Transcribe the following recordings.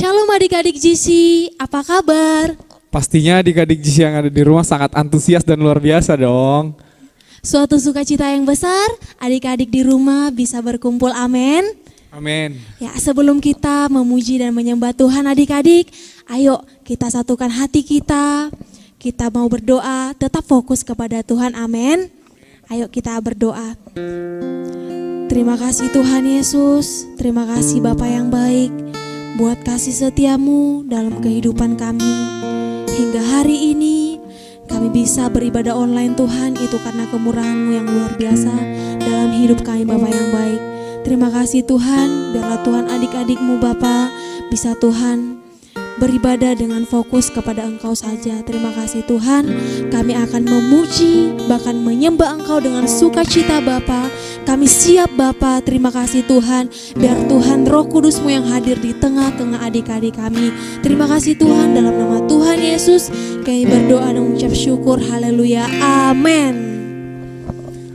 Shalom adik-adik GC, apa kabar? Pastinya adik-adik GC yang ada di rumah sangat antusias dan luar biasa dong. Suatu sukacita yang besar, adik-adik di rumah bisa berkumpul, amin. Amin. Ya, sebelum kita memuji dan menyembah Tuhan adik-adik, ayo kita satukan hati kita. Kita mau berdoa, tetap fokus kepada Tuhan, amin. Ayo kita berdoa. Terima kasih Tuhan Yesus, terima kasih Bapa yang baik, buat kasih setiamu dalam kehidupan kami. Hingga hari ini kami bisa beribadah online Tuhan, itu karena kemurahan-Mu yang luar biasa dalam hidup kami Bapa yang baik. Terima kasih Tuhan, biarlah Tuhan adik-adik-Mu Bapa bisa Tuhan beribadah dengan fokus kepada Engkau saja. Terima kasih Tuhan, kami akan memuji bahkan menyembah Engkau dengan sukacita Bapa. Kami siap Bapa, terima kasih Tuhan, biar Tuhan Roh Kudus-Mu yang hadir di tengah-tengah adik-adik kami. Terima kasih Tuhan, dalam nama Tuhan Yesus kami berdoa dan mengucap syukur, haleluya, amin.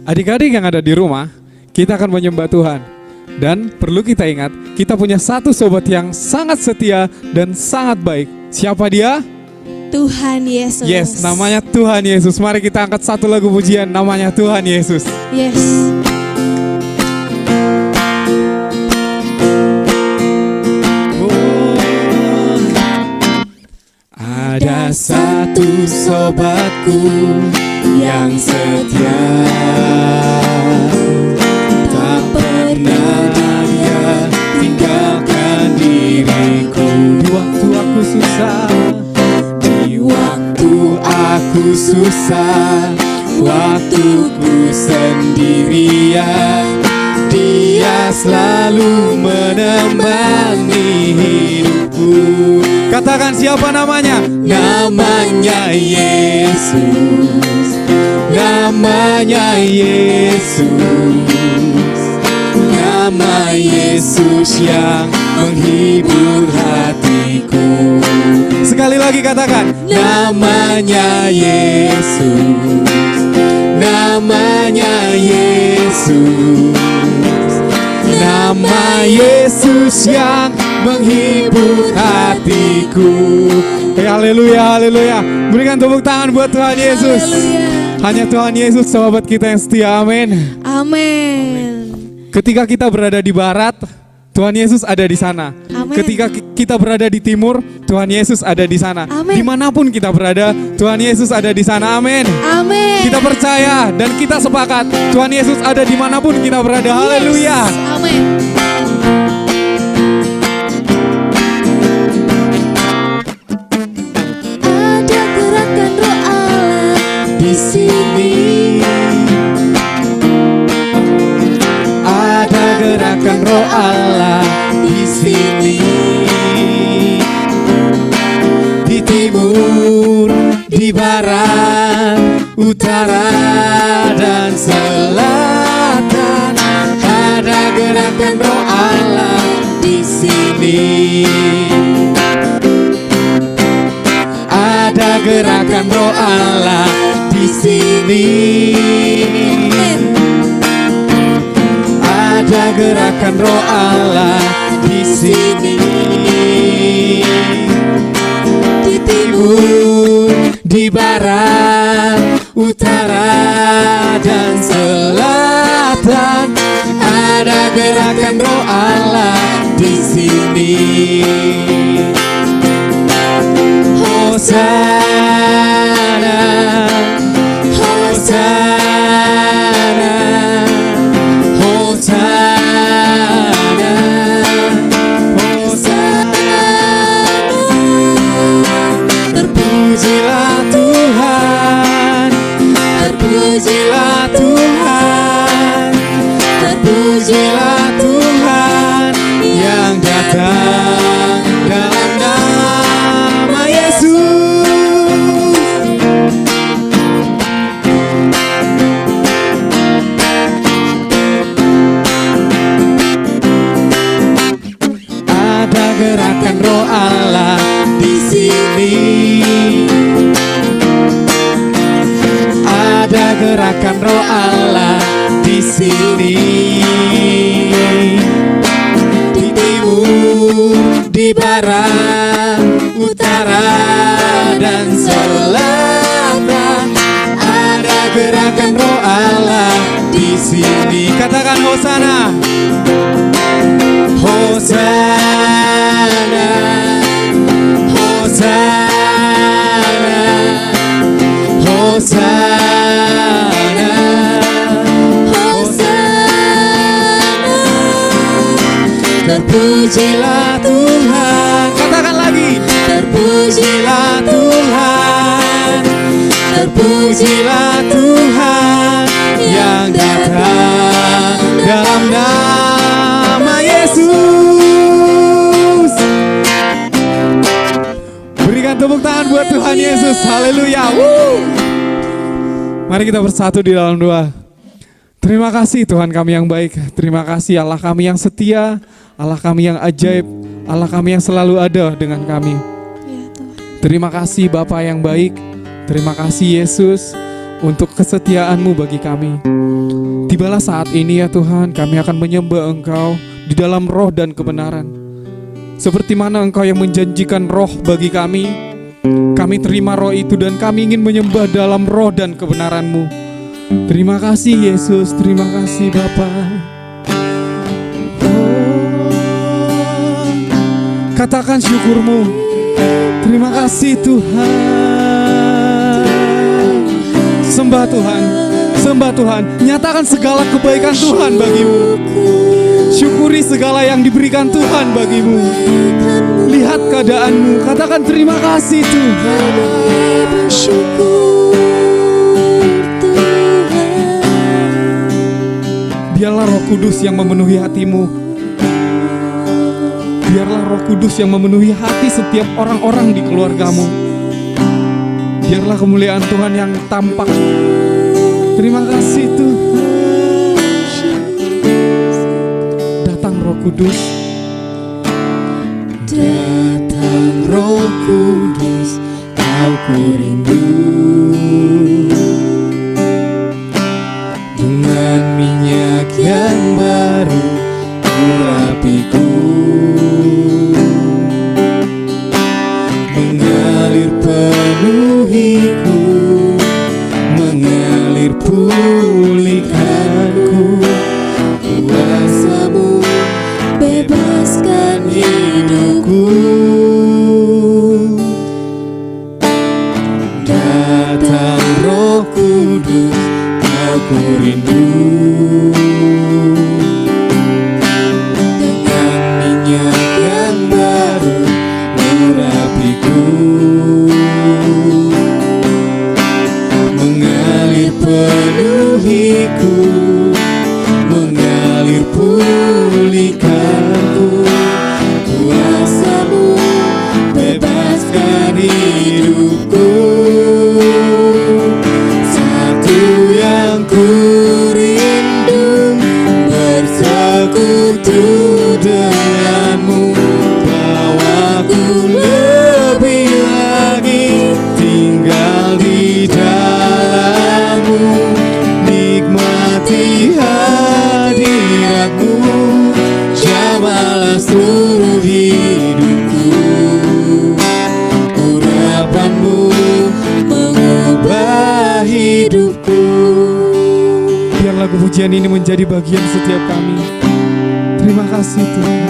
Adik-adik yang ada di rumah, kita akan menyembah Tuhan. Dan perlu kita ingat, kita punya satu sobat yang sangat setia dan sangat baik. Siapa dia? Tuhan Yesus. Yes, namanya Tuhan Yesus. Mari kita angkat satu lagu pujian, namanya Tuhan Yesus. Yes. Ada satu sobatku yang setia, tak pernah dia tinggalkan diriku. Di waktu aku susah, di waktu aku susah, waktuku sendirian, dia selalu menemani hidupku. Katakan siapa namanya? Namanya Yesus. Namanya Yesus. Nama Yesus yang menghibur hatiku. Sekali lagi katakan, namanya Yesus. Namanya Yesus. Nama Yesus yang menghibur hatiku. Haleluya, haleluya. Berikan tepuk tangan buat Tuhan Yesus. Haleluya. Hanya Tuhan Yesus sahabat kita yang setia, amin. Amin. Ketika kita berada di barat, Tuhan Yesus ada di sana. Amin. Ketika kita berada di timur, Tuhan Yesus ada di sana. Amin. Dimanapun kita berada, Tuhan Yesus ada di sana, amin. Amin. Kita percaya dan kita sepakat, Tuhan Yesus ada dimanapun kita berada, haleluya. Yes. Amin. Ada gerakan Roh Allah Di sini ada gerakan Roh Allah di sini. Di timur, di barat, utara dan selatan, ada gerakan Roh Allah di sini. Ada gerakan Roh Allah di sini. Ada gerakan Roh Allah di sini. Di timur, di barat, utara dan selatan, ada gerakan Roh Allah di sini. Hosana, Hosana, Hosana, Hosana. Terpujilah Tuhan, terpujilah Tuhan, terpujilah Tuhan yang datang dalam nama Yesus. Ada gerakan Roh Allah di sini. Ada gerakan Roh Allah di sini. Di timur, di barat, utara, dan selatan. Ada gerakan Roh Allah di sini. Katakan Hosana. Hosana, Hosana, Hosana, Hosana. Terpujilah Tuhan. Katakan lagi. Terpujilah Tuhan. Terpujilah Tuhan yang datang dalam nama Yesus. Berikan tepuk tangan buat Tuhan Yesus. Haleluya. Mari kita bersatu di dalam doa. Terima kasih Tuhan kami yang baik. Terima kasih Allah kami yang setia, Allah kami yang ajaib, Allah kami yang selalu ada dengan kami. Terima kasih Bapa yang baik. Terima kasih Yesus untuk kesetiaan-Mu bagi kami. Tibalah saat ini ya Tuhan, kami akan menyembah Engkau di dalam roh dan kebenaran. Seperti mana Engkau yang menjanjikan roh bagi kami terima roh itu dan kami ingin menyembah dalam roh dan kebenaran-Mu. Terima kasih Yesus, terima kasih Bapa. Katakan syukur-Mu. Terima kasih Tuhan. Sembah Tuhan, sembah Tuhan. Nyatakan segala kebaikan Tuhan bagimu. Syukuri segala yang diberikan Tuhan bagimu. Lihat keadaanmu, katakan terima kasih Tuhan. Biarlah Roh Kudus yang memenuhi hatimu. Biarlah Roh Kudus yang memenuhi hati setiap orang-orang di keluargamu. Biarlah kemuliaan Tuhan yang tampak. Terima kasih Tuhan. Datang Roh Kudus. Datang Roh Kudus, Kau ku rindu. Dengan minyak yang baru urapiku, mengalir penuhiku, mengalir pulihkanku. Kuasa-Mu bebaskan hidupku. Datang Roh Kudus, Kau ku rindu. Dengan minyak yang baru urapiku, mengalir penuhiku, mengalir pulihkanku. Kuasa-Mu bebaskan hidupku. Satu yang ku rindu, bersekutu denganmu. Bawaku lebih lagi tinggal di dalam-Mu. Nikmati hadirat-Mu, jamalah seluruh hidupku. Urapan-Mu mengubah hidupku. Biar lagu pujian ini menjadi bagian setiap kami. Terima kasih Tuhan.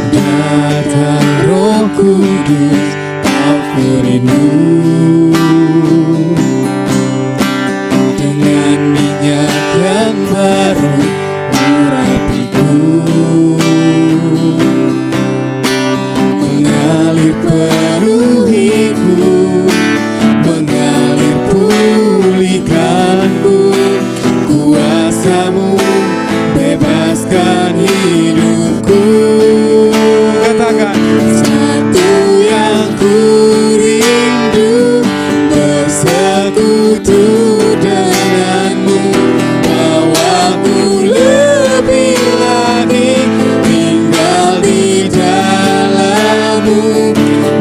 Datang Roh Kudus, Kau ku rindu. Dengan minyak yang baru urapiku, mengalir penuhiku, mengalir pulihkanku. Kuasa-Mu bebaskan hidupku. Katakan. Satu yang ku rindu, bersekutu denganmu. Bawaku lebih lagi tinggal di dalam-Mu.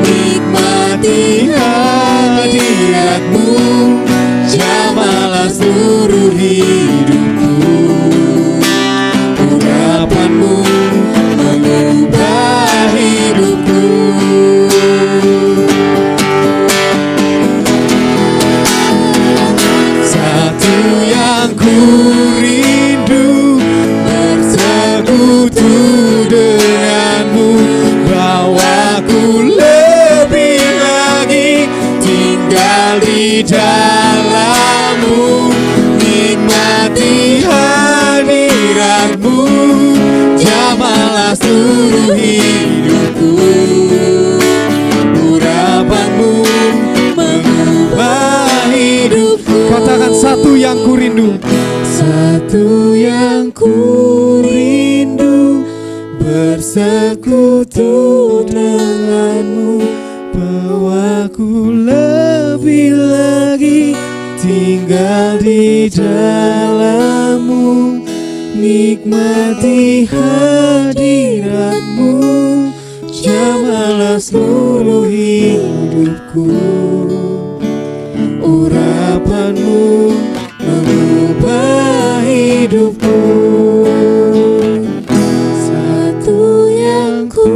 Nikmati hadirat-Mu, jamalah seluruh hidupku. Urapan-Mu mengubah Satu yang ku rindu bersekutu denganmu, bawaku lebih lagi tinggal di dalammu, nikmati hadiratmu, jamalah seluruh hidupku. Urapanmu mengubah hidupku. Satu yang ku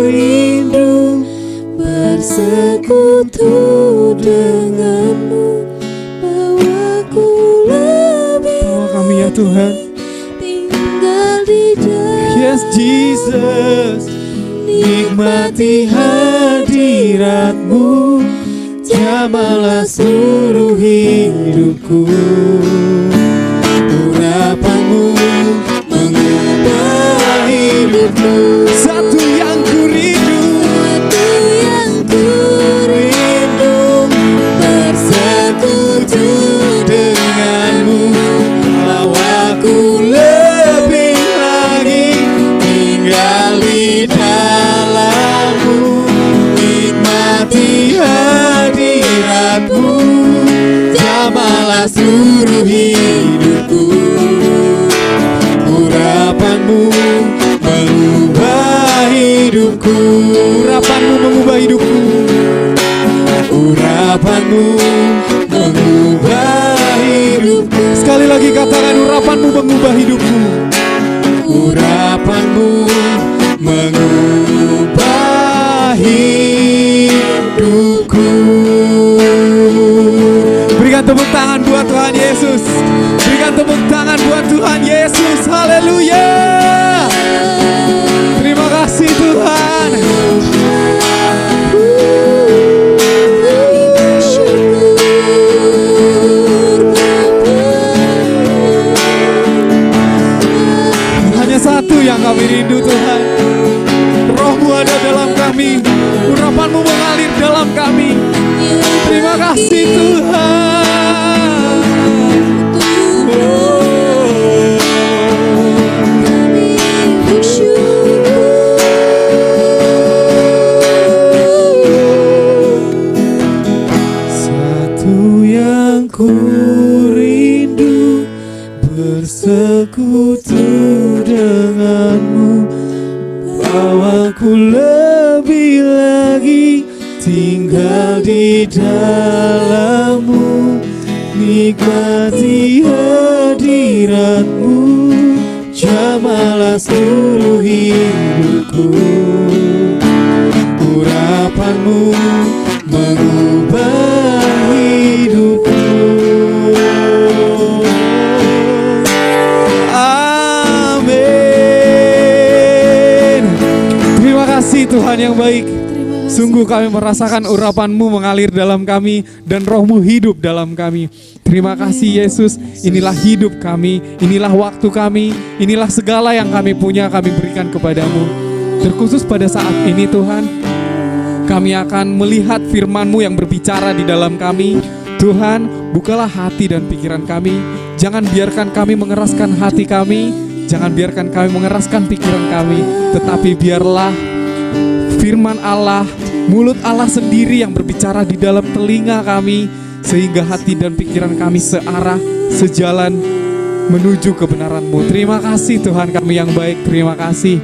rindu bersekutu denganmu, bawaku lebih kami ya Tuhan, tinggal di dalam. Yes Jesus, nikmati hadiratmu, jamalah seluruh hidupku. Urapanmu mengubah hidupku. Satu yang ku rindu, Satu yang ku rindu bersekutu denganmu, bawaku lebih lagi tinggal di dalammu, nikmati hadiratmu, jamalah seluruh hidupku. Urapanmu mengubah hidupku. Urapanmu mengubah hidupku. Urapanmu mengubah hidupku. Sekali lagi katakan, urapanmu mengubah hidupku. Urapanmu mengubah hidupku. Berikan tepuk tangan buat Tuhan Yesus. Berikan tepuk tangan buat Tuhan Yesus. Haleluya. Terima kasih Tuhan. Hanya satu yang kami rindu Tuhan. Roh-Mu ada dalam kami. Urapan-Mu mengalir dalam kami. Terima kasih Tuhan. Satu yang ku rindu bersekutu denganmu, bawaku lebih lagi tinggal di dalammu, nikmati hadiratmu, jamalah seluruh hidupku. Urapanmu mengubah hidupku. Amin. Terima kasih Tuhan yang baik. Sungguh kami merasakan urapan-Mu mengalir dalam kami dan Roh-Mu hidup dalam kami. Terima kasih Yesus, inilah hidup kami, inilah waktu kami, inilah segala yang kami punya kami berikan kepadamu. Terkhusus pada saat ini Tuhan, kami akan melihat firman-Mu yang berbicara di dalam kami. Tuhan, bukalah hati dan pikiran kami. Jangan biarkan kami mengeraskan hati kami, jangan biarkan kami mengeraskan pikiran kami, tetapi biarlah firman Allah, mulut Allah sendiri yang berbicara di dalam telinga kami, sehingga hati dan pikiran kami searah, sejalan menuju kebenaran-Mu. Terima kasih Tuhan kami yang baik, terima kasih.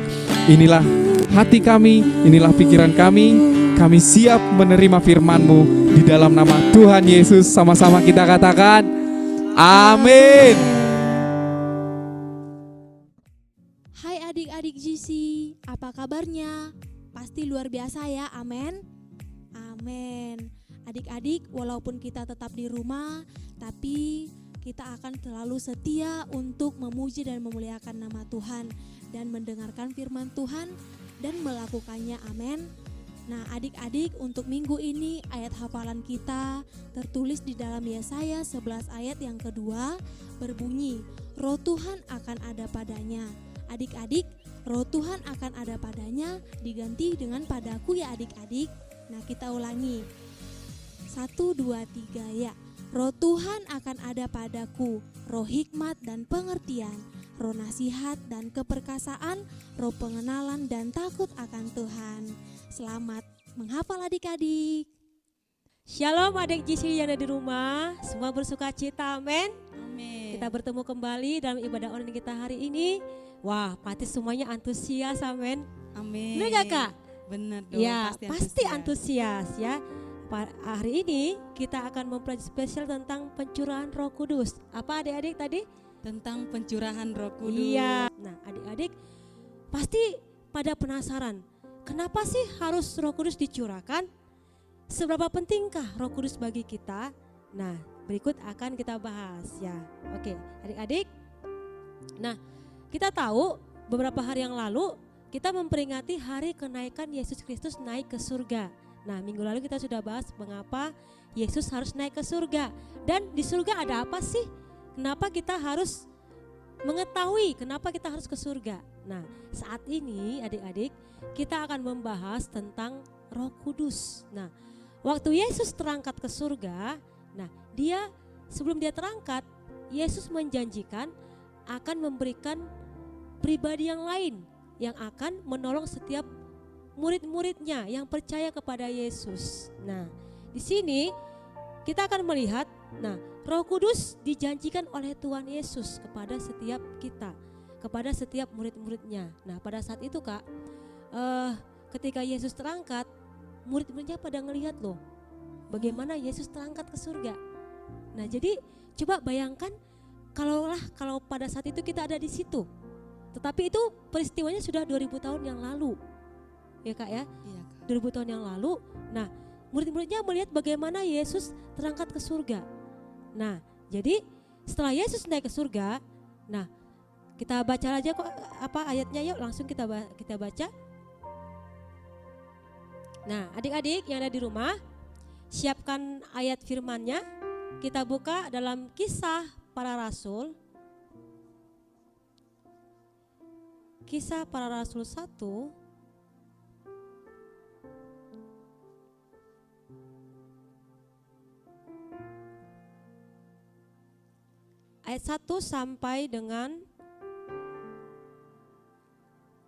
Inilah hati kami, inilah pikiran kami siap menerima firman-Mu di dalam nama Tuhan Yesus. Sama-sama kita katakan, amin. Hai adik-adik GC, apa kabarnya? Pasti luar biasa ya, amin. Amin. Adik-adik, walaupun kita tetap di rumah, tapi kita akan selalu setia untuk memuji dan memuliakan nama Tuhan dan mendengarkan firman Tuhan dan melakukannya, amin. Nah adik-adik, untuk minggu ini ayat hafalan kita tertulis di dalam Yesaya 11 ayat yang kedua berbunyi, Roh Tuhan akan ada padanya. Adik-adik, Roh Tuhan akan ada padanya diganti dengan padaku ya adik-adik. Nah kita ulangi, 1, 2, 3 ya. Roh Tuhan akan ada padaku, roh hikmat dan pengertian, roh nasihat dan keperkasaan, roh pengenalan dan takut akan Tuhan. Selamat menghafal adik-adik. Shalom adik GC yang ada di rumah, semua bersuka cita, amin. Amin. Kita bertemu kembali dalam ibadah online kita hari ini. Wah, pasti semuanya antusias, amin. Amin. Benar gak Kak? Benar dong. Ya, pasti antusias ya. Hari ini kita akan mempelajari spesial tentang pencurahan Roh Kudus. Apa adik-adik tadi? Tentang pencurahan Roh Kudus. Iya. Nah, adik-adik pasti pada penasaran, kenapa sih harus Roh Kudus dicurahkan? Seberapa pentingkah Roh Kudus bagi kita? Nah, berikut akan kita bahas ya. Oke, adik-adik. Nah, kita tahu beberapa hari yang lalu kita memperingati hari kenaikan Yesus Kristus naik ke surga. Nah, minggu lalu kita sudah bahas mengapa Yesus harus naik ke surga. Dan di surga ada apa sih? Kenapa kita harus mengetahui kenapa kita harus ke surga? Nah, saat ini adik-adik kita akan membahas tentang Roh Kudus. Nah, waktu Yesus terangkat ke surga, nah sebelum dia terangkat, Yesus menjanjikan akan memberikan pribadi yang lain yang akan menolong setiap murid-muridnya yang percaya kepada Yesus. Nah, di sini kita akan melihat, Roh Kudus dijanjikan oleh Tuhan Yesus kepada setiap kita, kepada setiap murid-muridnya. Nah, pada saat itu Kak, ketika Yesus terangkat, murid-muridnya pada ngelihat loh bagaimana Yesus terangkat ke surga. Nah, jadi coba bayangkan kalau pada saat itu kita ada di situ. Tetapi itu peristiwanya sudah 2000 tahun yang lalu. Ya Kak ya? Iya, Kak. 2000 tahun yang lalu. Nah, murid-muridnya melihat bagaimana Yesus terangkat ke surga. Nah, jadi setelah Yesus naik ke surga, nah kita baca aja kok ayatnya, yuk langsung kita baca. Nah, adik-adik yang ada di rumah, siapkan ayat firman-Nya. Kita buka dalam Kisah Para Rasul. Kisah Para Rasul 1 ayat 1 sampai dengan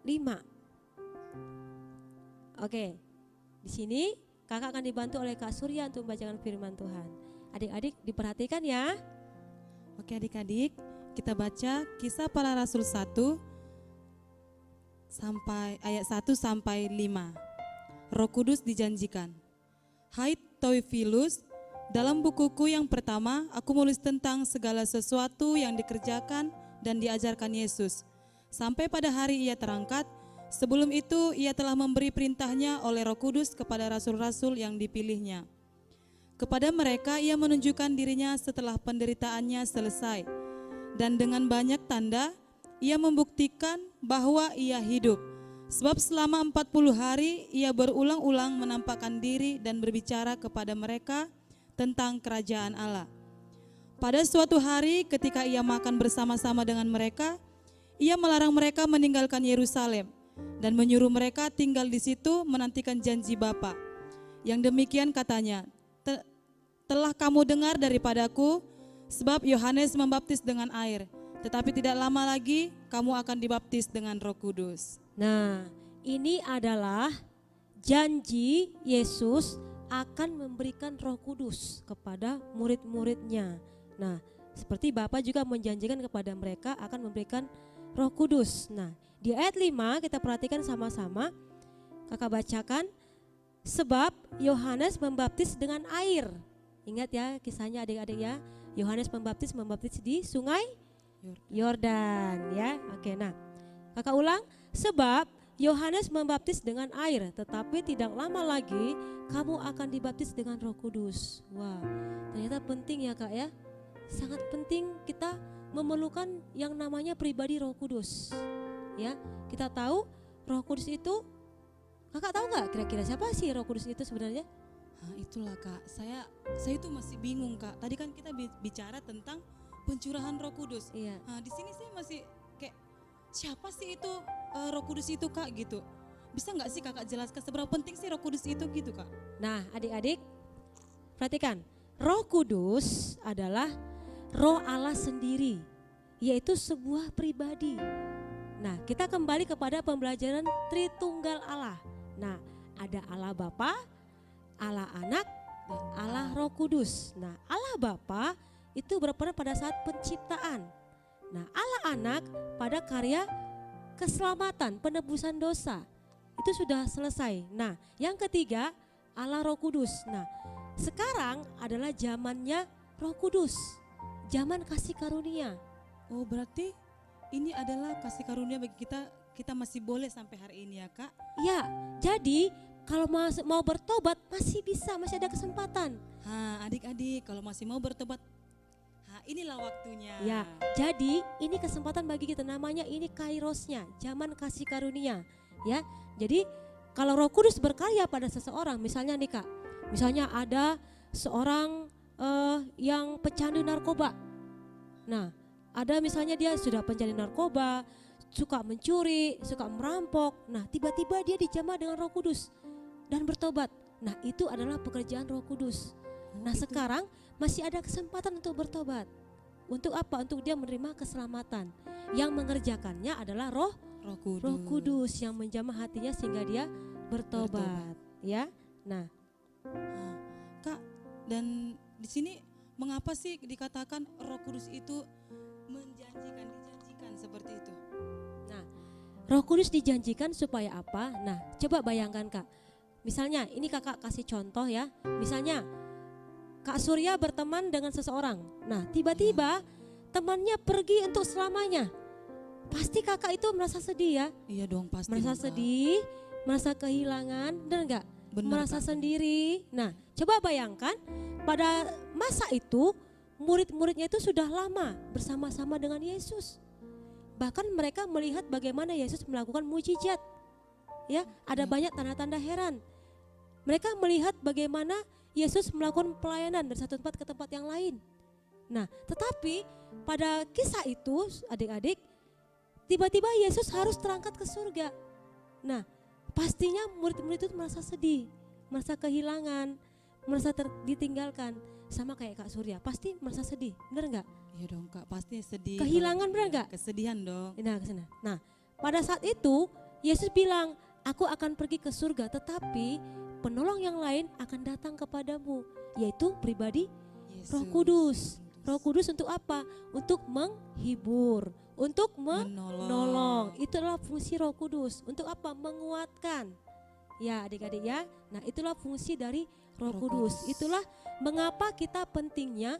5. Oke. Di sini kakak akan dibantu oleh Kak Surya untuk membacakan firman Tuhan. Adik-adik diperhatikan ya. Oke adik-adik, kita baca Kisah Para Rasul 1 sampai ayat 1 sampai 5. Roh Kudus dijanjikan. Hai Theophilus, dalam bukuku yang pertama aku menulis tentang segala sesuatu yang dikerjakan dan diajarkan Yesus sampai pada hari ia terangkat. Sebelum itu ia telah memberi perintahnya oleh Roh Kudus kepada rasul-rasul yang dipilihnya. Kepada mereka ia menunjukkan dirinya setelah penderitaannya selesai. Dan dengan banyak tanda ia membuktikan bahwa ia hidup. Sebab selama 40 hari ia berulang-ulang menampakkan diri dan berbicara kepada mereka tentang kerajaan Allah. Pada suatu hari ketika ia makan bersama-sama dengan mereka, ia melarang mereka meninggalkan Yerusalem dan menyuruh mereka tinggal di situ menantikan janji Bapa. Yang demikian katanya, telah kamu dengar daripadaku, sebab Yohanes membaptis dengan air, tetapi tidak lama lagi kamu akan dibaptis dengan Roh Kudus. Nah, ini adalah janji Yesus akan memberikan Roh Kudus kepada murid-muridnya. Nah, seperti Bapa juga menjanjikan kepada mereka akan memberikan Roh Kudus. Nah, di ayat 5 kita perhatikan sama-sama. Kakak bacakan, sebab Yohanes membaptis dengan air. Ingat ya kisahnya adik-adik ya. Yohanes membaptis di sungai Yordan ya. Oke, nah kakak ulang, sebab Yohanes membaptis dengan air, tetapi tidak lama lagi kamu akan dibaptis dengan Roh Kudus. Wah, ternyata penting ya Kak ya. Sangat penting kita memerlukan yang namanya pribadi Roh Kudus. Ya, kita tahu Roh Kudus itu, kakak tahu nggak kira-kira siapa sih Roh Kudus itu sebenarnya? Nah, itulah Kak, saya itu masih bingung Kak. Tadi kan kita bicara tentang pencurahan Roh Kudus. Iya. Nah, di sini saya masih kayak siapa sih itu Roh Kudus itu Kak gitu. Bisa nggak sih Kakak jelaskan seberapa penting sih Roh Kudus itu gitu Kak? Nah, adik-adik perhatikan, Roh Kudus adalah Roh Allah sendiri, yaitu sebuah pribadi. Nah, kita kembali kepada pembelajaran Tritunggal Allah. Nah, ada Allah Bapa, Allah Anak, dan Allah Roh Kudus. Nah, Allah Bapa itu berperan pada saat penciptaan. Nah, Allah Anak pada karya keselamatan, penebusan dosa. Itu sudah selesai. Nah, yang ketiga Allah Roh Kudus. Nah, sekarang adalah zamannya Roh Kudus. Zaman kasih karunia. Oh, berarti ini adalah kasih karunia bagi kita, kita masih boleh sampai hari ini ya Kak? Ya, jadi kalau mau bertobat masih bisa, masih ada kesempatan. Adik-adik kalau masih mau bertobat, inilah waktunya. Ya, jadi ini kesempatan bagi kita, namanya ini kairosnya, zaman kasih karunia. Ya, jadi kalau Roh Kudus berkarya pada seseorang, misalnya nih Kak, misalnya ada seorang yang pecandu narkoba. Nah, ada misalnya dia sudah pecandu narkoba, suka mencuri, suka merampok. Nah, tiba-tiba dia dijamah dengan Roh Kudus dan bertobat. Nah, itu adalah pekerjaan Roh Kudus. Nah, sekarang masih ada kesempatan untuk bertobat. Untuk apa? Untuk dia menerima keselamatan. Yang mengerjakannya adalah Roh Kudus yang menjamah hatinya sehingga dia bertobat. Ya. Nah, Kak, dan di sini mengapa sih dikatakan Roh Kudus itu dijanjikan seperti itu? Nah, Roh Kudus dijanjikan supaya apa? Nah, coba bayangkan Kak. Misalnya, ini Kakak kasih contoh ya. Misalnya Kak Surya berteman dengan seseorang. Nah, tiba-tiba temannya pergi untuk selamanya. Pasti Kakak itu merasa sedih ya? Iya dong, pasti. Merasa Kak. sedih, merasa kehilangan, dan enggak? Merasa Kak. sendiri. Nah, coba bayangkan pada masa itu murid-muridnya itu sudah lama bersama-sama dengan Yesus. Bahkan mereka melihat bagaimana Yesus melakukan mujizat. Ya, ada banyak tanda-tanda heran. Mereka melihat bagaimana Yesus melakukan pelayanan dari satu tempat ke tempat yang lain. Nah, tetapi pada kisah itu adik-adik, tiba-tiba Yesus harus terangkat ke surga. Nah, pastinya murid-murid itu merasa sedih, merasa kehilangan, merasa ditinggalkan. Sama kayak Kak Surya, pasti merasa sedih, benar enggak? Iya dong Kak, pasti sedih. Kehilangan benar enggak? Kesedihan dong. Nah, kesana. Nah, pada saat itu Yesus bilang, aku akan pergi ke surga, tetapi penolong yang lain akan datang kepadamu, yaitu pribadi Yesus. Roh Kudus. Roh Kudus untuk apa? Untuk menghibur, untuk menolong. Itulah fungsi Roh Kudus. Untuk apa? Menguatkan. Ya adik-adik ya. Nah, itulah fungsi dari Roh Kudus. Itulah mengapa kita pentingnya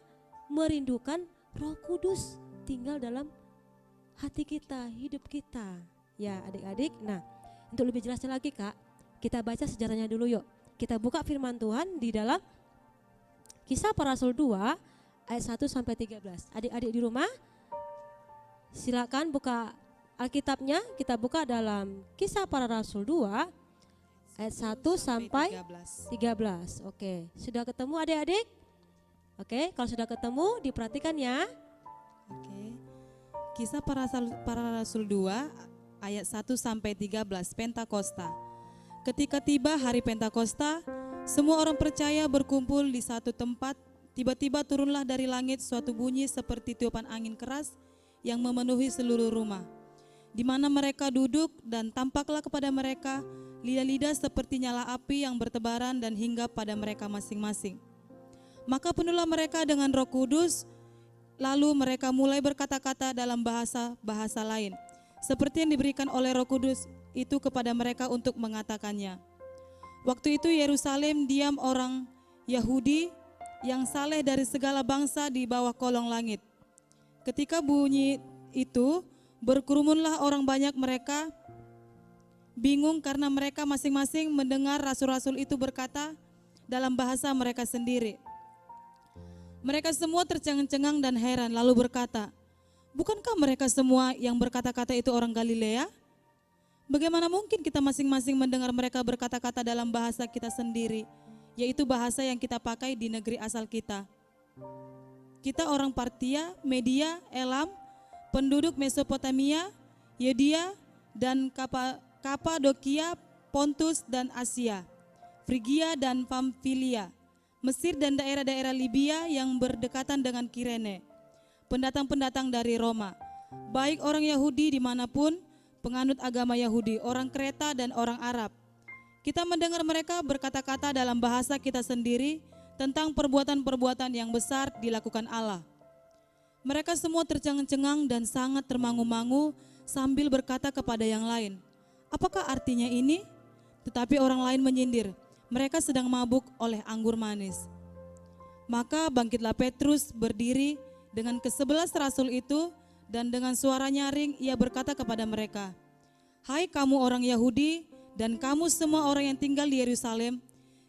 merindukan Roh Kudus tinggal dalam hati kita, hidup kita. Ya adik-adik. Nah, untuk lebih jelasnya lagi Kak, kita baca sejarahnya dulu yuk. Kita buka firman Tuhan di dalam Kisah Para Rasul 2 ayat 1 sampai 13. Adik-adik di rumah silakan buka Alkitabnya. Kita buka dalam Kisah Para Rasul 2 ayat 1 sampai 13. Oke, sudah ketemu adik-adik? Oke, kalau sudah ketemu diperhatikan ya. Oke. Kisah Para Rasul 2 ayat 1 sampai 13, Pentakosta. Ketika tiba hari Pentakosta, semua orang percaya berkumpul di satu tempat. Tiba-tiba turunlah dari langit suatu bunyi seperti tiupan angin keras yang memenuhi seluruh rumah di mana mereka duduk, dan tampaklah kepada mereka lidah-lidah seperti nyala api yang bertebaran dan hinggap pada mereka masing-masing. Maka penuhlah mereka dengan Roh Kudus, lalu mereka mulai berkata-kata dalam bahasa lain, seperti yang diberikan oleh Roh Kudus itu kepada mereka untuk mengatakannya. Waktu itu Yerusalem diam orang Yahudi yang saleh dari segala bangsa di bawah kolong langit. Ketika bunyi itu, berkerumunlah orang banyak, mereka bingung karena mereka masing-masing mendengar rasul-rasul itu berkata dalam bahasa mereka sendiri. Mereka semua tercengang-cengang dan heran lalu berkata, bukankah mereka semua yang berkata-kata itu orang Galilea? Bagaimana mungkin kita masing-masing mendengar mereka berkata-kata dalam bahasa kita sendiri, yaitu bahasa yang kita pakai di negeri asal kita? Kita orang Partia, Media, Elam, penduduk Mesopotamia, Yudea dan Kapadokia, Pontus dan Asia, Frigia dan Pamfilia, Mesir dan daerah-daerah Libya yang berdekatan dengan Kirene, pendatang-pendatang dari Roma, baik orang Yahudi dimanapun, penganut agama Yahudi, orang Kreta dan orang Arab. Kita mendengar mereka berkata-kata dalam bahasa kita sendiri tentang perbuatan-perbuatan yang besar dilakukan Allah. Mereka semua tercengang-cengang dan sangat termangu-mangu sambil berkata kepada yang lain, "Apakah artinya ini?" Tetapi orang lain menyindir, "Mereka sedang mabuk oleh anggur manis." Maka bangkitlah Petrus berdiri dengan ke-11 rasul itu, dan dengan suara nyaring ia berkata kepada mereka, "Hai kamu orang Yahudi dan kamu semua orang yang tinggal di Yerusalem,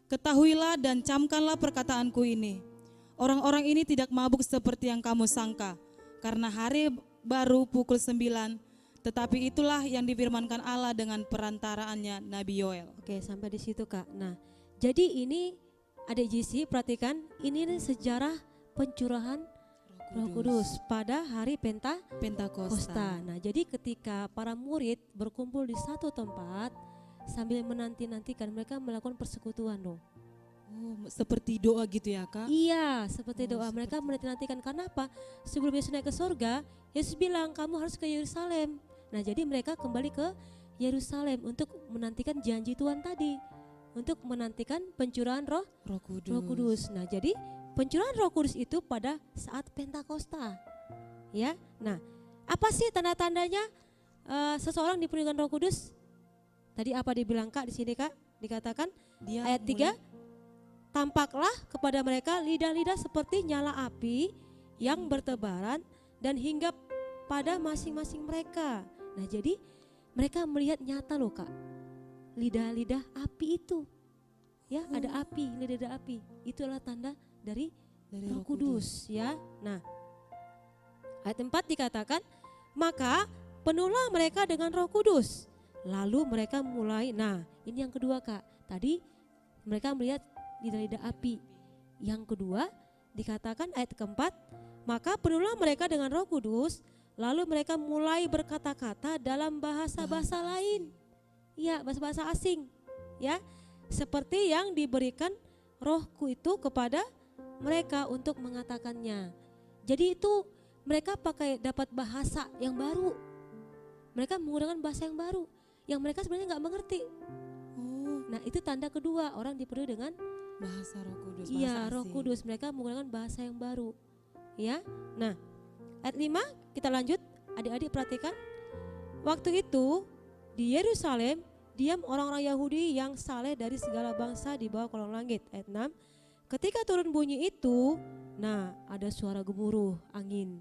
ketahuilah dan camkanlah perkataanku ini. Orang-orang ini tidak mabuk seperti yang kamu sangka, karena hari baru pukul 9, tetapi itulah yang difirmankan Allah dengan perantaraannya Nabi Yoel." Oke, sampai di situ Kak. Nah, jadi ini Adik JC perhatikan, ini nih sejarah pencurahan Roh Kudus pada hari Pentakosta. Nah, jadi ketika para murid berkumpul di satu tempat sambil menanti-nantikan, mereka melakukan persekutuan loh. Oh, seperti doa gitu ya Kak? Iya, seperti doa. Mereka menanti-nantikan, karena apa? Sebelum Yesus naik ke surga, Yesus bilang kamu harus ke Yerusalem. Nah, jadi mereka kembali ke Yerusalem untuk menantikan janji Tuhan tadi, untuk menantikan pencurahan Roh Kudus. Nah, jadi pencurahan Roh Kudus itu pada saat Pentakosta. Ya. Nah, apa sih tanda-tandanya seseorang dipenuhi dengan Roh Kudus? Tadi apa dibilang Kak di sini Kak? Dikatakan Dia ayat 3, tampaklah kepada mereka lidah-lidah seperti nyala api yang bertebaran dan hinggap pada masing-masing mereka. Nah, jadi mereka melihat nyata loh Kak, lidah-lidah api itu. Ya, ada api, lidah-lidah api. Itulah tanda dari Roh Kudus ya. Nah, ayat 4 dikatakan, maka penuhlah mereka dengan Roh Kudus. Lalu mereka mulai, nah ini yang kedua Kak. Tadi mereka melihat lidah-lidah api. Yang kedua dikatakan ayat keempat, maka penuhlah mereka dengan Roh Kudus. Lalu mereka mulai berkata-kata dalam bahasa-bahasa lain. Ya, bahasa-bahasa asing. Ya, seperti yang diberikan Rohku itu kepada mereka untuk mengatakannya. Jadi itu mereka dapat bahasa yang baru. Mereka menggunakan bahasa yang baru yang mereka sebenarnya nggak mengerti. Oh, Nah, itu tanda kedua orang dipenuhi dengan bahasa Roh Kudus. iya, bahasa Roh asing. Kudus. Mereka menggunakan bahasa yang baru. Ya. Nah, ayat 5 kita lanjut. Adik-adik perhatikan. Waktu itu di Yerusalem diam orang-orang Yahudi yang saleh dari segala bangsa di bawah kolong langit. Ayat 6. Ketika turun bunyi itu, nah ada suara gemuruh angin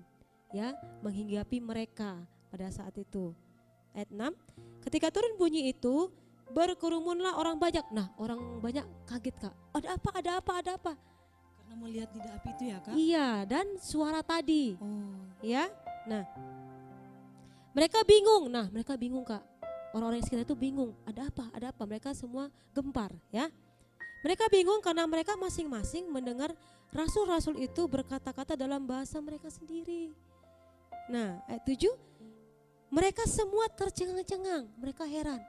ya menghinggapi mereka pada saat itu. Ayat 6. Ketika turun bunyi itu, berkerumunlah orang banyak. Nah, orang banyak kaget Kak. Ada apa? Karena melihat lidah api itu ya Kak? Iya, dan suara tadi. Oh, Ya. Nah, mereka bingung Kak. Orang-orang yang sekitar itu bingung. Ada apa? Mereka semua gempar ya. Mereka bingung karena mereka masing-masing mendengar rasul-rasul itu berkata-kata dalam bahasa mereka sendiri. Nah, ayat 7, mereka semua tercengang-cengang, mereka heran.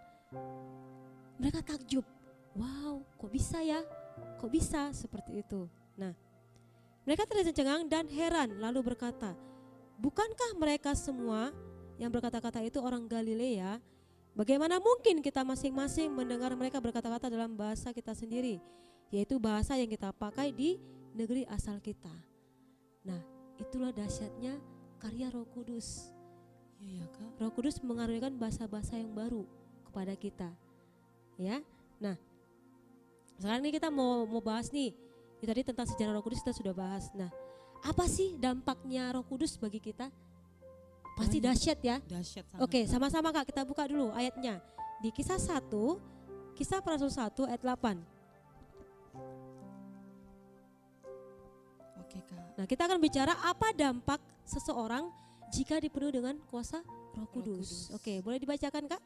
Mereka takjub. Wow, kok bisa ya? Kok bisa seperti itu? Nah, mereka tercengang dan heran lalu berkata, bukankah mereka semua yang berkata-kata itu orang Galilea? Bagaimana mungkin kita masing-masing mendengar mereka berkata-kata dalam bahasa kita sendiri, yaitu bahasa yang kita pakai di negeri asal kita. Nah, itulah dahsyatnya karya Roh Kudus. iya ya Kak. Roh Kudus mengaruniakan bahasa-bahasa yang baru kepada kita. Ya. Nah, sekarang ini kita mau bahas nih. Itu tadi tentang sejarah Roh Kudus kita sudah bahas. Nah, apa sih dampaknya Roh Kudus bagi kita? Pasti Banyak. dahsyat ya. Dahsyat sangat. Oke, sama-sama Kak, kita buka dulu ayatnya. Di Kisah 1, Kisah para Rasul 1 ayat 8. Oke Kak. Nah, kita akan bicara apa dampak seseorang jika dipenuhi dengan kuasa Roh Kudus. Kudus. Oke, boleh dibacakan Kak?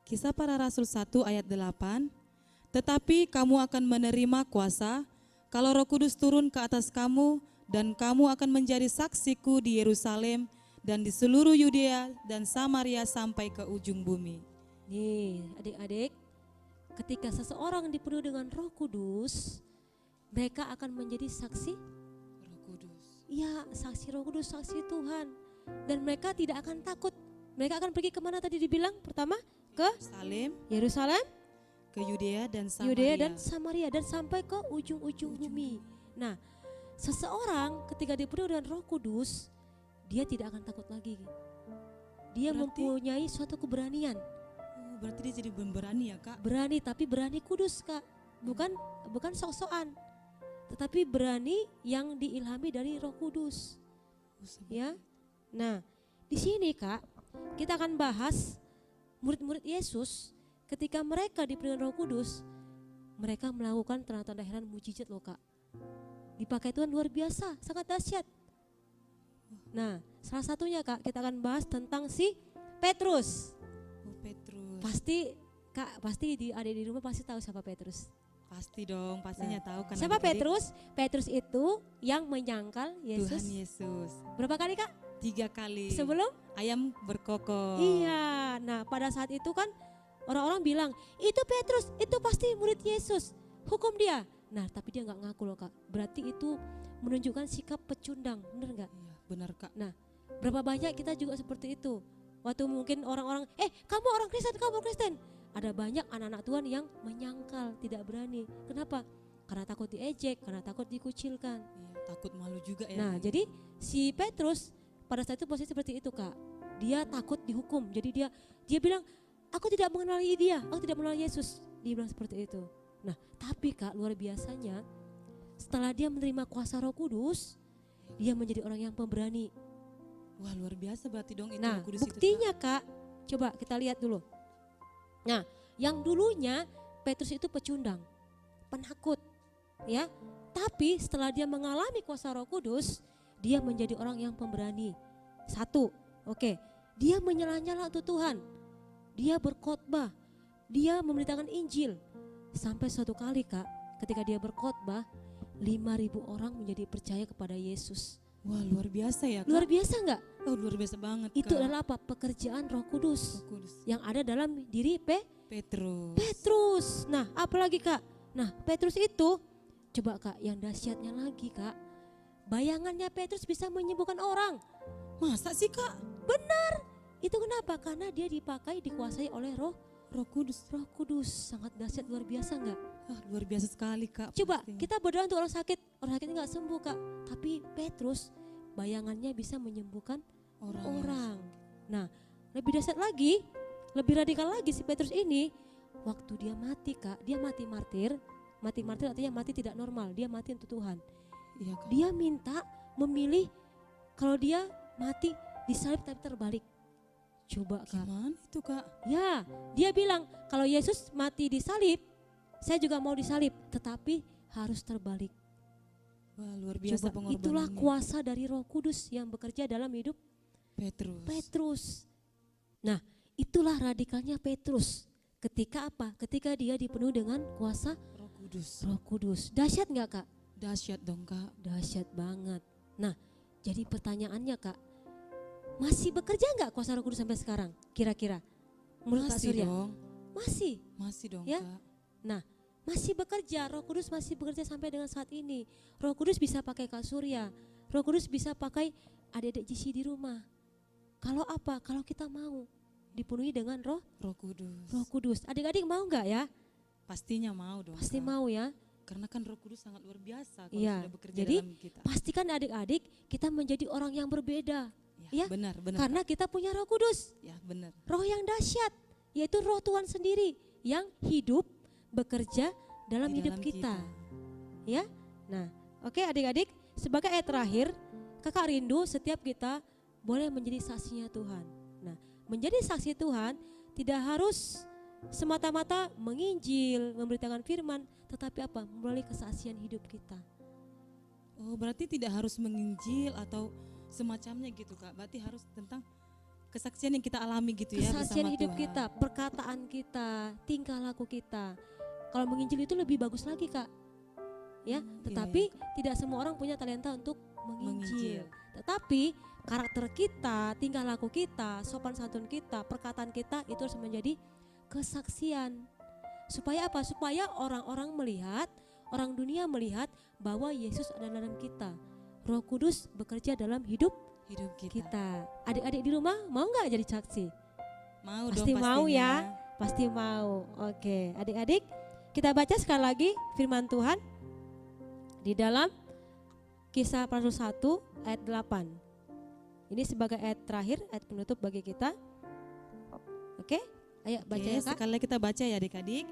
Kisah para Rasul 1 ayat 8. Tetapi kamu akan menerima kuasa kalau Roh Kudus turun ke atas kamu, dan kamu akan menjadi saksiku di Yerusalem dan di seluruh Yudea dan Samaria sampai ke ujung bumi. Nih, adik-adik, ketika seseorang dipenuhi dengan Roh Kudus, mereka akan menjadi saksi Roh Kudus. ya saksi Roh Kudus, saksi Tuhan. Dan mereka tidak akan takut. Mereka akan pergi kemana tadi dibilang? Pertama ke Salem, Yerusalem, ke Yudea dan Samaria. Yudea dan Samaria, dan sampai ke ujung-ujung bumi. Nah, seseorang ketika dipenuhi dengan Roh Kudus, dia tidak akan takut lagi. Dia mempunyai suatu keberanian. Oh, berarti dia jadi berani ya Kak? Berani, tapi berani kudus Kak. Bukan sok-sokan. Tetapi berani yang diilhami dari Roh Kudus. Ya. Nah, di sini Kak, kita akan bahas murid-murid Yesus ketika mereka dipenuhi Roh Kudus, mereka melakukan tanda-tanda heran mujizat loh Kak. Dipakai Tuhan luar biasa, sangat dahsyat. Nah, salah satunya Kak, kita akan bahas tentang si Petrus. Oh, Petrus. Pasti adik di rumah pasti tahu siapa Petrus. Pasti dong, pastinya tahu kan. Siapa adik-adik. Petrus? Petrus itu yang menyangkal Yesus. Tuhan Yesus. Berapa kali Kak? 3 kali. Sebelum? Ayam berkokok. Iya. Nah, pada saat itu kan orang-orang bilang, itu Petrus, itu pasti murid Yesus. Hukum dia. Nah, tapi dia nggak ngaku loh Kak. Berarti itu menunjukkan sikap pecundang, bener nggak? Iya, benar Kak. Nah, berapa banyak kita juga seperti itu. Waktu mungkin orang-orang, kamu orang Kristen, kamu Kristen. Ada banyak anak-anak Tuhan yang menyangkal, tidak berani. Kenapa? Karena takut diejek, karena takut dikucilkan. Iya, takut malu juga ya. Nah, jadi si Petrus pada saat itu posisi seperti itu Kak. Dia takut dihukum. Jadi dia bilang, aku tidak mengenali dia, aku tidak mengenal Yesus. Dia bilang seperti itu. Nah, tapi Kak, luar biasanya setelah dia menerima kuasa Roh Kudus, dia menjadi orang yang pemberani. Wah, luar biasa berarti dong itu Nah, Roh Kudus itu, buktinya Kak, coba kita lihat dulu. Nah, yang dulunya Petrus itu pecundang, penakut, ya. Tapi setelah dia mengalami kuasa Roh Kudus, dia menjadi orang yang pemberani. Satu, dia menyala-nyala untuk Tuhan. Dia berkhotbah, dia memberitakan Injil. Sampai suatu kali Kak, ketika dia berkhotbah, 5.000 orang menjadi percaya kepada Yesus. Wah, luar biasa ya Kak. Luar biasa nggak? Oh, luar biasa banget Itu Kak. adalah apa? Pekerjaan Roh Kudus Roh Kudus. yang ada dalam diri Petrus. Petrus. Nah, apalagi Kak? Nah, Petrus itu, coba Kak, yang dahsyatnya lagi Kak, bayangannya Petrus bisa menyembuhkan orang. Masa sih Kak? Benar. Itu kenapa? Karena dia dipakai, dikuasai oleh Roh Kudus. Roh Kudus sangat dahsyat, luar biasa nggak? Wah, luar biasa sekali Kak. Coba pastinya. kita berdoa untuk orang sakit nggak sembuh Kak. Tapi Petrus bayangannya bisa menyembuhkan orang. Nah, lebih dahsyat lagi, lebih radikal lagi si Petrus ini, waktu dia mati Kak, dia mati martir. Mati martir artinya mati tidak normal, dia mati untuk Tuhan. Iya Kak. Dia minta memilih kalau dia mati disalib tapi terbalik. Coba Kak. Gimana itu Kak? Ya, dia bilang kalau Yesus mati disalib, saya juga mau disalib, tetapi harus terbalik. Wah, luar biasa Coba, pengorbanannya. itulah kuasa dari Roh Kudus yang bekerja dalam hidup Petrus. Nah, itulah radikalnya Petrus. Ketika apa? Ketika dia dipenuhi dengan kuasa Roh Kudus. Roh Kudus. Dahsyat nggak Kak? Dahsyat dong Kak. Dahsyat banget. Nah, jadi pertanyaannya Kak, masih bekerja nggak kuasa Roh Kudus sampai sekarang? Kira-kira? Menurut Kak Masih Surya? dong. Masih. Masih dong Ya? Kak. Nah, masih bekerja, Roh Kudus masih bekerja sampai dengan saat ini. Roh Kudus bisa pakai Kak Surya, Roh Kudus bisa pakai adik-adik GC di rumah. Kalau apa? Kalau kita mau dipenuhi dengan Roh Kudus. Adik-adik mau nggak ya? Pastinya mau dong Pasti Kak. mau ya. Karena kan Roh Kudus sangat luar biasa kalau Iya. sudah bekerja Jadi dalam kita. pastikan adik-adik kita menjadi orang yang berbeda. Ya, Benar. karena kita punya Roh Kudus, Ya, benar. Roh yang dahsyat, yaitu Roh Tuhan sendiri yang hidup bekerja dalam Di hidup dalam kita. Ya. Nah, oke adik-adik, sebagai ayat terakhir, Kakak rindu setiap kita boleh menjadi saksinya Tuhan. Nah, menjadi saksi Tuhan tidak harus semata-mata menginjil, memberitakan firman, tetapi apa? Melalui kesaksian hidup kita. Oh, berarti tidak harus menginjil atau semacamnya gitu Kak. Berarti harus tentang kesaksian yang kita alami gitu ya Kesaksian bersama hidup Tuhan. kita, perkataan kita, tingkah laku kita. Kalau menginjil itu lebih bagus lagi Kak. Ya, tetapi tidak semua orang punya talenta untuk menginjil. Tetapi karakter kita, tingkah laku kita, sopan santun kita, perkataan kita itu harus menjadi kesaksian. Supaya apa? Supaya orang-orang melihat, orang dunia melihat bahwa Yesus ada dalam kita. Roh Kudus bekerja dalam hidup Hidup kita. kita. Adik-adik di rumah mau nggak jadi saksi? Mau Pasti dong mau pastinya. ya, pasti mau. Oke, adik-adik, kita baca sekali lagi firman Tuhan di dalam Kisah para Rasul 1 ayat 8. Ini sebagai ayat terakhir, ayat penutup bagi kita. Oke, ayo baca Oke, ya Kak. sekali lagi kita baca ya adik-adik.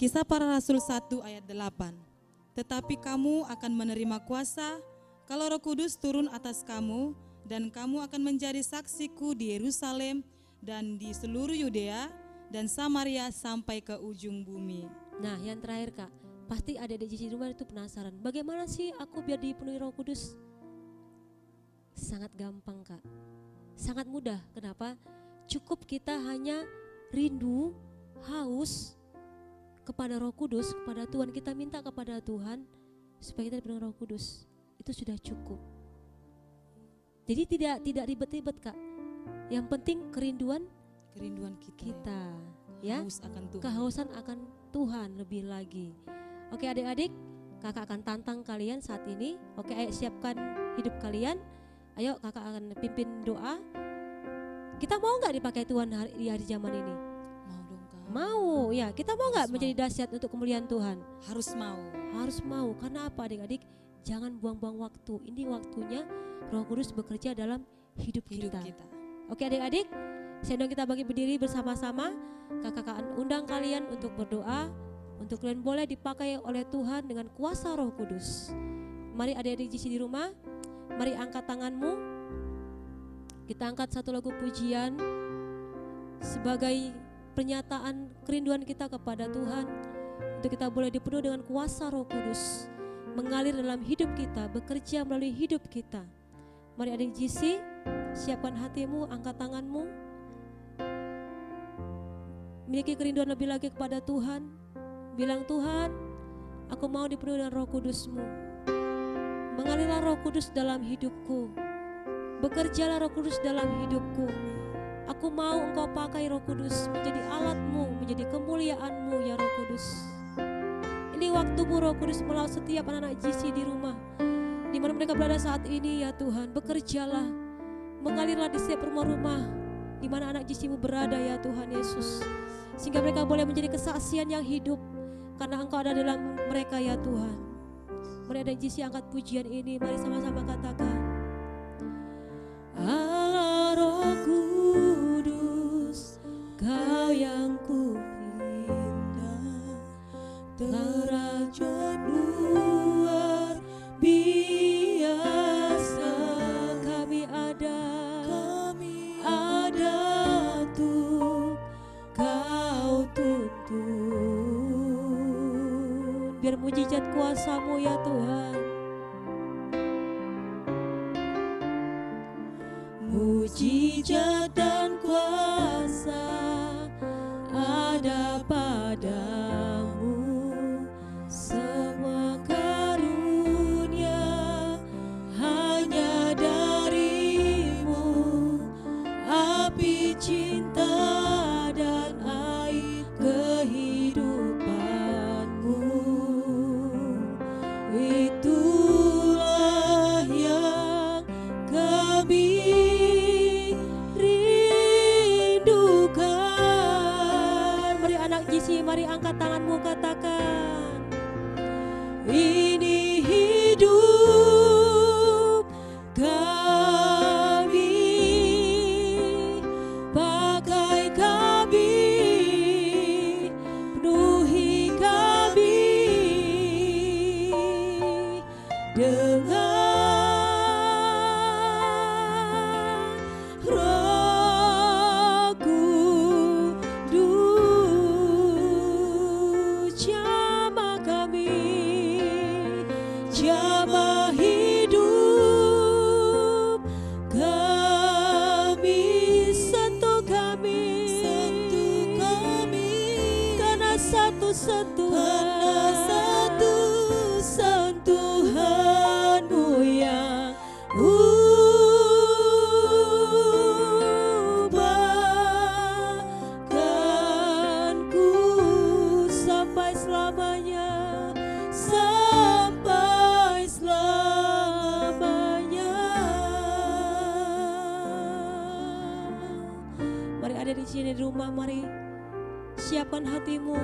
Kisah para Rasul 1 ayat 8. Tetapi kamu akan menerima kuasa kalau Roh Kudus turun atas kamu, dan kamu akan menjadi saksiku di Yerusalem dan di seluruh Yudea dan Samaria sampai ke ujung bumi. Nah, yang terakhir Kak, pasti adik-adik di rumah itu penasaran, bagaimana sih aku biar dipenuhi Roh Kudus? Sangat gampang Kak, sangat mudah. Kenapa? Cukup kita hanya rindu, haus kepada Roh Kudus, kepada Tuhan. Kita minta kepada Tuhan supaya kita dipenuhi Roh Kudus. Itu sudah cukup. Jadi tidak ribet-ribet Kak. Yang penting kerinduan Kerinduan kita. kita, ya. Haus akan Tuhan. Kehausan akan Tuhan lebih lagi. Oke adik-adik, kakak akan tantang kalian saat ini. Oke, ayo siapkan hidup kalian. Ayo kakak akan pimpin doa. Kita mau nggak dipakai Tuhan di hari zaman ini? Mau dong Kak. Mau, ya. Kita mau nggak Harus menjadi dahsyat untuk kemuliaan Tuhan? Harus mau. Harus mau. Karena apa adik-adik? Jangan buang-buang waktu. Ini waktunya Roh Kudus bekerja dalam hidup Hidup kita. kita. Oke adik-adik, saya undang kita bagi berdiri bersama-sama. Kakak akan undang kalian untuk berdoa, untuk kalian boleh dipakai oleh Tuhan dengan kuasa Roh Kudus. Mari adik-adik di rumah, mari angkat tanganmu. Kita angkat satu lagu pujian sebagai pernyataan kerinduan kita kepada Tuhan, untuk kita boleh dipenuhi dengan kuasa Roh Kudus, mengalir dalam hidup kita, bekerja melalui hidup kita. Mari adik JC, siapkan hatimu, angkat tanganmu. Miliki kerinduan lebih lagi kepada Tuhan. Bilang, Tuhan, aku mau dipenuhi dengan Roh Kudus-Mu. Mengalirlah Roh Kudus dalam hidupku. Bekerjalah Roh Kudus dalam hidupku. Aku mau Engkau pakai Roh Kudus menjadi alat-Mu, menjadi kemuliaan-Mu ya Roh Kudus. Ini waktu-Mu Roh Kudus melalui setiap anak-anak JC di rumah, di mana mereka berada saat ini ya Tuhan. Bekerjalah, mengalirlah di setiap rumah-rumah di mana anak JC-Mu berada ya Tuhan Yesus, sehingga mereka boleh menjadi kesaksian yang hidup karena Engkau ada dalam mereka ya Tuhan. Mari anak JC angkat pujian ini, mari sama-sama katakan, Allah Roh Kudus, Kau yang ku pinta, terajut luar biasa. Kami ada tuh Kau tuntun, biar mujizat kuasa-Mu ya Tuhan. Mujizat dan kuasa ada padamu, semua karunia hanya darimu, api cinta dan air kehidupanmu. Itulah yang kami rindukan. Mari anak JC, mari angkat tanganmu, katakan, ini hidup kami, pakai kami, penuhi kami dengan Roh Kudus. Jamah kami, jamah hidup kami, sentuh kami, karena satu sentuhanmu yang ubahkanku sampai selamanya, sampai selamanya. ada di sini di rumah, mari siapkan hatimu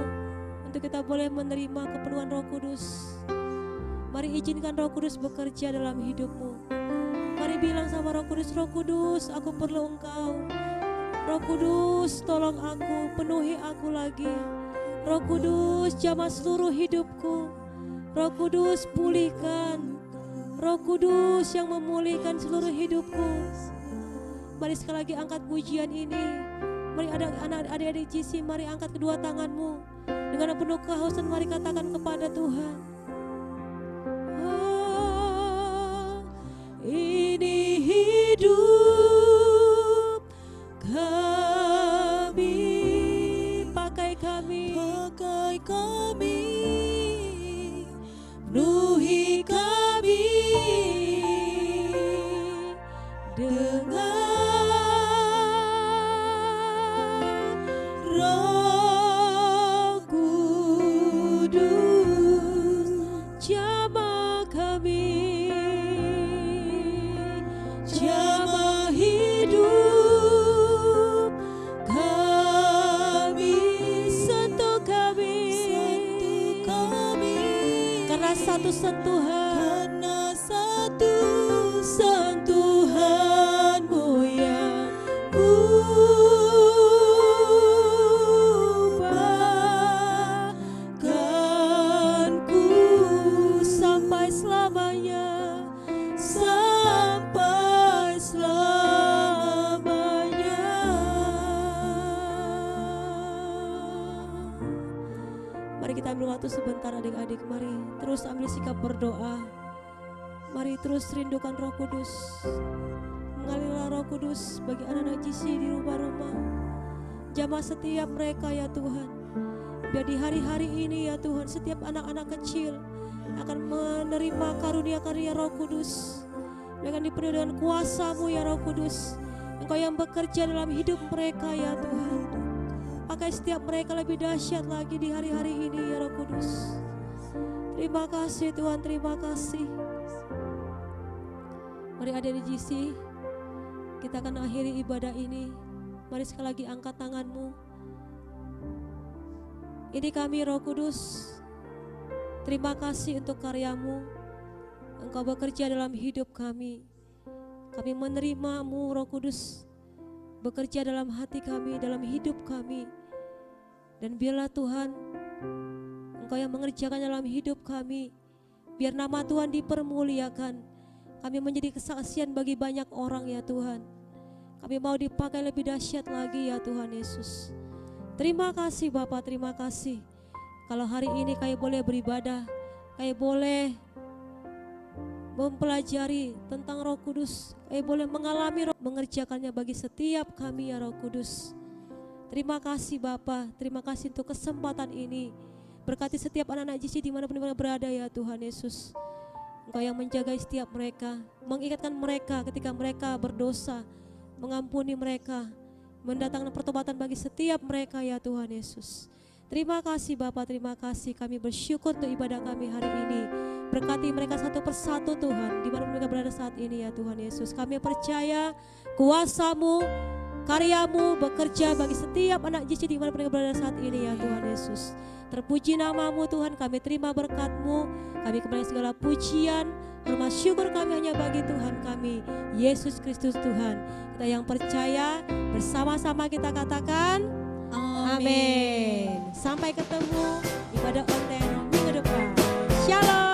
untuk kita boleh menerima kepenuhan Roh Kudus. Mari izinkan Roh Kudus bekerja dalam hidupmu. Mari bilang sama Roh Kudus, aku perlu Engkau. Roh Kudus, tolong aku, penuhi aku lagi. Roh Kudus, jamah seluruh hidupku. Roh Kudus, pulihkan. Roh Kudus yang memulihkan seluruh hidupku. Mari sekali lagi angkat pujian ini. Mari adik-adik GC, mari angkat kedua tanganmu. Dengan penuh kehausan mari katakan kepada Tuhan. Oh, ini hidup kami, pakai kami, penuhi kami dengan Roh Kudus, jamah kami, jamah hidup kami, sentuh kami, karena satu sentuhan, sentuhanmu yang ubahkanku sampai selamanya, sampai selamanya. Mari kita ambil waktu sebentar adik-adik, mari terus ambil sikap berdoa. Mari terus rindukan Roh Kudus. Mengalirlah Roh Kudus bagi anak-anak GC di rumah-rumah. Jamah setiap mereka ya Tuhan. Biar di hari-hari ini ya Tuhan, setiap anak-anak kecil akan menerima karunia-karunia Roh Kudus. Dengan dipenuhi dengan kuasa-Mu ya Roh Kudus. Engkau yang bekerja dalam hidup mereka ya Tuhan. Pakai setiap mereka lebih dahsyat lagi di hari-hari ini ya Roh Kudus. Terima kasih Tuhan, terima kasih. Mari adik GC, kita akan akhiri ibadah ini. Mari sekali lagi angkat tanganmu. Ini kami Roh Kudus, terima kasih untuk karyamu. Engkau bekerja dalam hidup kami. Kami menerimamu Roh Kudus, bekerja dalam hati kami, dalam hidup kami. Dan biarlah Tuhan, Engkau yang mengerjakan dalam hidup kami. Biar nama Tuhan dipermuliakan. Kami menjadi kesaksian bagi banyak orang ya Tuhan. Kami mau dipakai lebih dahsyat lagi ya Tuhan Yesus. Terima kasih Bapa, terima kasih. Kalau hari ini kami boleh beribadah, kami boleh mempelajari tentang Roh Kudus, kami boleh mengalami mengerjakannya bagi setiap kami ya Roh Kudus. Terima kasih Bapa, terima kasih untuk kesempatan ini. Berkati setiap anak-anak GC dimanapun mereka berada ya Tuhan Yesus. Engkau yang menjaga setiap mereka, mengingatkan mereka ketika mereka berdosa, mengampuni mereka, mendatangkan pertobatan bagi setiap mereka ya Tuhan Yesus. Terima kasih Bapa, terima kasih. Kami bersyukur untuk ibadah kami hari ini. Berkati mereka satu persatu Tuhan, di mana mereka berada saat ini ya Tuhan Yesus. Kami percaya kuasa-Mu, karya-Mu bekerja bagi setiap anak GC di mana mereka berada saat ini ya Tuhan Yesus. Terpuji nama-Mu Tuhan, kami terima berkat-Mu, kami kembali segala pujian, hormat syukur kami hanya bagi Tuhan kami, Yesus Kristus Tuhan. Kita yang percaya, bersama-sama kita katakan, Amin. Sampai ketemu ibadah online minggu depan. Shalom.